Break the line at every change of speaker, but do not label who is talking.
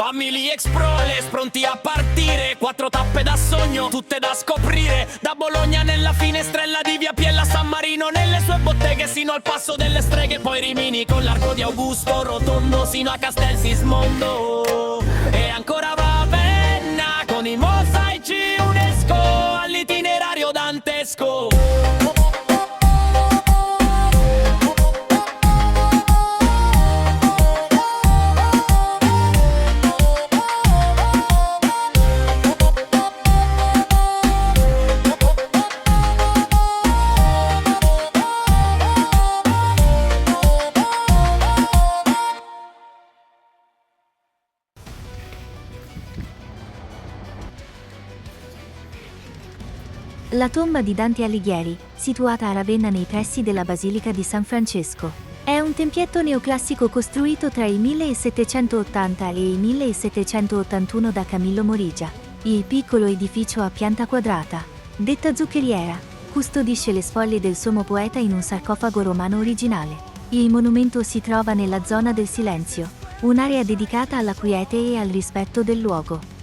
Family Express, pronti a partire, 4 tappe da sogno, tutte da scoprire. Da Bologna nella finestrella di via Piella, San Marino nelle sue botteghe, sino al passo delle streghe. Poi Rimini con l'arco di Augusto, Rotondo sino a Castel Sismondo. E ancora Ravenna con i mosaici UNESCO all'itinerario dantesco.
La tomba di Dante Alighieri, situata a Ravenna nei pressi della Basilica di San Francesco, è un tempietto neoclassico costruito tra il 1780 e il 1781 da Camillo Morigia. Il piccolo edificio a pianta quadrata, detta zuccheriera, custodisce le spoglie del sommo poeta in un sarcofago romano originale. Il monumento si trova nella zona del Silenzio, un'area dedicata alla quiete e al rispetto del luogo.